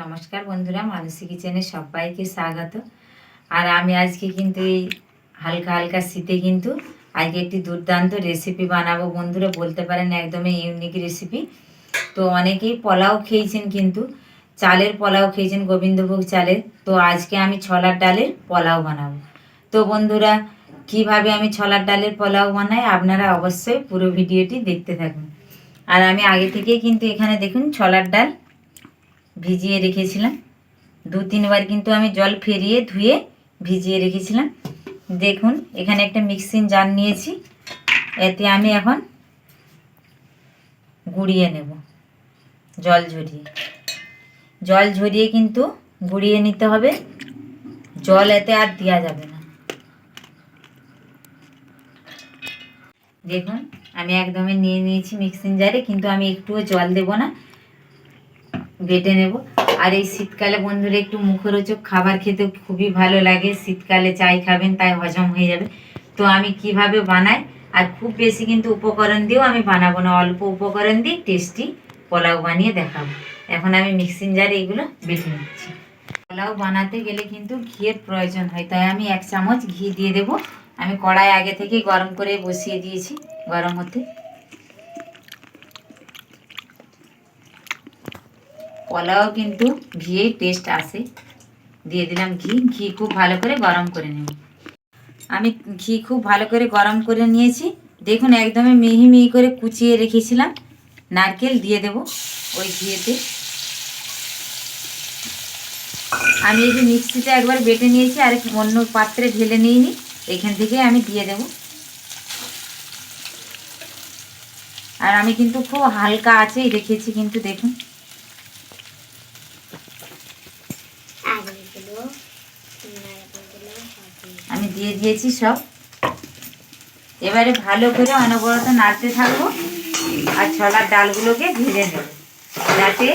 নমস্কার বন্ধুরা, মানসী কিচেনে সবাইকে স্বাগত। আর আমি আজকে কিন্তু এই হালকা হালকা শীতে কিন্তু আজকে একটি দুর্দান্ত রেসিপি বানাবো বন্ধুরা, বলতে পারেন একদমই ইউনিক রেসিপি। তো অনেকেই পোলাও খেয়েছেন, কিন্তু চালের পোলাও খেয়েছেন, গোবিন্দভোগ চালের। তো আজকে আমি ছোলার ডালের পোলাও বানাবো। তো বন্ধুরা, কিভাবে আমি ছোলার ডালের পোলাও বানাই আপনারা অবশ্যই পুরো ভিডিওটি দেখতে থাকুন। আর আমি আগে থেকেই কিন্তু এখানে দেখুন ছোলার ডাল ভিজিয়ে রেখেছিলাম, 2-3 বার কিন্তু আমি জল ফেরিয়ে ধুয়ে ভিজিয়ে রেখেছিলাম। দেখুন এখানে একটা মিক্সিং জার নিয়েছি, এতে আমি এখন গুঁড়িয়ে নেব। জল ঝরিয়ে কিন্তু গুঁড়িয়ে নিতে হবে, জল এতে আর দেওয়া যাবে না। দেখুন আমি একদমই নিয়ে নিয়েছি মিক্সিং জারে, কিন্তু আমি একটুও জল দেব না, বেটে নেব। আর এই শীতকালে বন্ধুরা একটু মুখরোচক খাবার খেতে খুবই ভালো লাগে। শীতকালে চাই খাবেন, তাই হজম হয়ে যাবে। তো আমি কিভাবে বানাই, আর খুব বেশি কিন্তু উপকরণ দিয়েও আমি বানাবো না, অল্প উপকরণ দিয়ে টেস্টি পোলাও বানিয়ে দেখাবো। এখন আমি মিক্সিং জারে এগুলো বেটে নিচ্ছি। পোলাও বানাতে গেলে কিন্তু ঘিয়ের প্রয়োজন হয়, তাই আমি 1 চামচ ঘি দিয়ে দেব। আমি কড়াই আগে থেকে গরম করে বসিয়ে দিয়েছি গরম হতে। পোলাও কিন্তু ঘিয়ে টেস্ট আসে। দিয়ে দিলাম ঘি খুব ভালো করে গরম করে নেব। আমি ঘি খুব ভালো করে গরম করে নিয়েছি। দেখুন একদমই মিহি মিহি করে কুচিয়ে রেখেছিলাম নারকেল দিয়ে দেব ওই ঘিয়েতে। আমি এই যে মিক্সিতে একবার বেটে নিয়েছি, আর অন্য পাত্রে ঢেলে নিইনি, এখান থেকে আমি দিয়ে দেব। আর আমি কিন্তু খুব হালকা আঁচেই রেখেছি, কিন্তু দেখুন আমি দিয়ে দিয়েছি সব। এবারে ভালো করে অনবরত নাড়তে থাকবো, আর ছোলার ডালগুলোকে ভেজে নেব, যাতে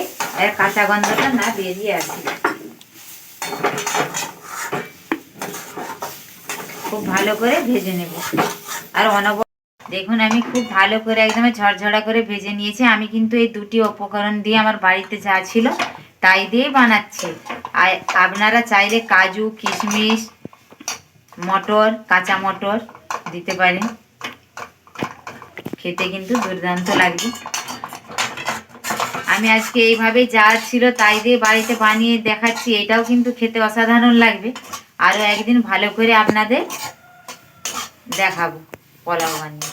এর কাঁচা গন্ধটা না বেরিয়ে আসে। খুব ভালো করে ভেজে নেব। আর দেখুন আমি খুব ভালো করে একদম ঝরঝরা করে ভেজে নিয়েছি। আমি কিন্তু এই দুটি উপকরণ দিয়ে আমার বাড়িতে যা ছিল তাই দিয়েই বানাচ্ছি। আর আপনারা চাইলে কাজু, কিশমিশ, মটর, কাঁচা মটর দিতে পারেন, খেতে কিন্তু দুর্দান্ত লাগবে। আমি আজকে এইভাবে যা ছিল তাই দিয়ে বাড়িতে বানিয়ে দেখাচ্ছি, এটাও কিন্তু খেতে অসাধারণ লাগবে। আরও একদিন ভালো করে আপনাদের দেখাবো পোলাও বানিয়ে।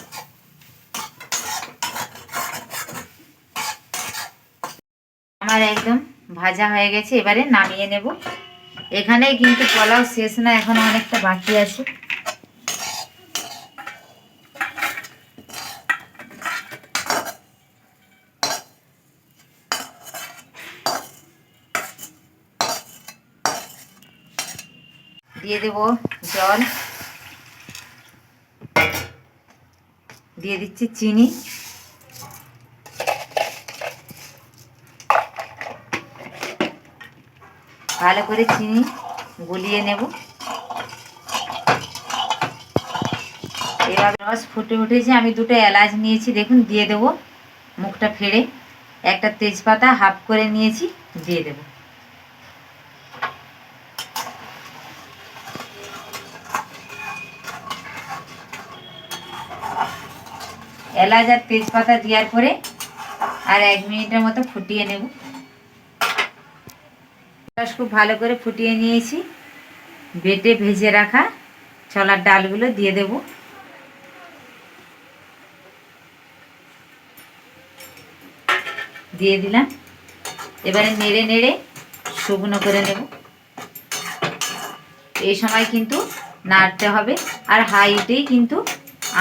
আমার একদম ভাজা হয়ে গেছে, এবারে নামিয়ে নেব। এখানেই কিন্তু পোলাও শেষ না, এখন অনেকটা বাকি আছে। দিয়ে দেব জল, দিয়ে দিচ্ছি চিনি, ভালো করে চিনি গলিয়ে নেব। এবার রস ফুটে উঠেছে, আমি 2টা এলাচ নিয়েছি, দেখুন দিয়ে দেব মুখটা ফেড়ে। একটা তেজপাতা হাফ করে নিয়েছি, দিয়ে দেব। এলাচ আর তেজপাতা দেওয়ার পরে আর 1 মিনিটের মতো ফুটিয়ে নেব। রস খুব ভালো করে ফুটিয়ে নিয়েছি। বেটে ভেজে রাখা ছোলার ডালগুলো দিয়ে দেব। দিয়ে দিলাম। এবারে নেড়ে নেড়ে শুকনো করে নেব। এই সময় কিন্তু নাড়তে হবে, আর হাইটেই কিন্তু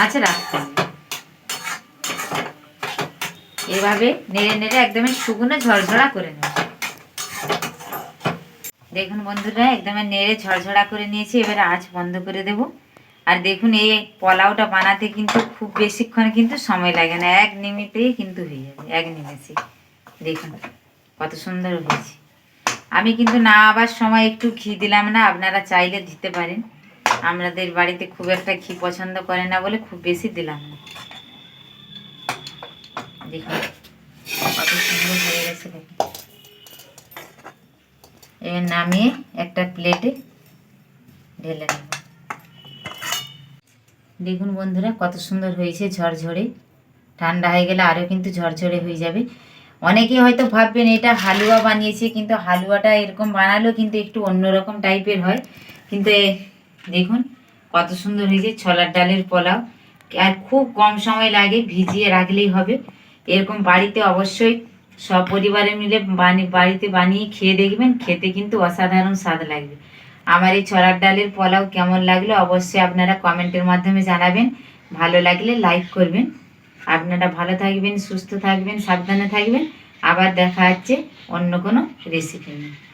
আঁচ রাখতে হবে। এভাবে নেড়ে নেড়ে একদমই শুকনো ঝরঝরা করে নেব। দেখুন বন্ধুরা একদম নেড়ে ঝরঝরা করে নিয়েছি, এবারে আঁচ বন্ধ করে দেব। আর দেখুন এই পোলাওটা বানাতে কিন্তু খুব বেশিক্ষণ কিন্তু সময় লাগে না, 1 মিনিটেই কিন্তু হয়ে যাবে, 1 নিমেষে। দেখুন কত সুন্দর হয়েছে। আমি কিন্তু না আবার সময় একটু ঘি দিলাম না, আপনারা চাইলে দিতে পারেন। আমাদের বাড়িতে খুব একটা ঘি পছন্দ করে না বলে খুব বেশি দিলাম না। দেখুন কত সুন্দর হয়ে গেছে। দেখুন এবার নামিয়ে একটা প্লেটে ঢেলে নেব। দেখুন বন্ধুরা কত সুন্দর হয়েছে ঝরঝরে। ঠান্ডা হয়ে গেলে আরও কিন্তু ঝরঝরে হয়ে যাবে। অনেকেই হয়তো ভাববেন এটা হালুয়া বানিয়েছে, কিন্তু হালুয়াটা এরকম বানালেও কিন্তু একটু অন্যরকম টাইপের হয়। কিন্তু দেখুন কত সুন্দর হয়েছে ছোলার ডালের পোলাও। আর খুব কম সময় লাগে, ভিজিয়ে রাখলেই হবে। এরকম বাড়িতে অবশ্যই সপরিবারে মিলে বাড়িতে বানিয়ে খেয়ে দেখবেন, খেতে কিন্তু অসাধারণ স্বাদ লাগবে। আমার এই ছোলার ডালের পোলাও কেমন লাগলো অবশ্যই আপনারা কমেন্টের মাধ্যমে জানাবেন। ভালো লাগলে লাইক করবেন। আপনারা ভালো থাকবেন, সুস্থ থাকবেন, সাবধানে থাকবেন। আবার দেখা হচ্ছে অন্য কোনো রেসিপি নিয়ে।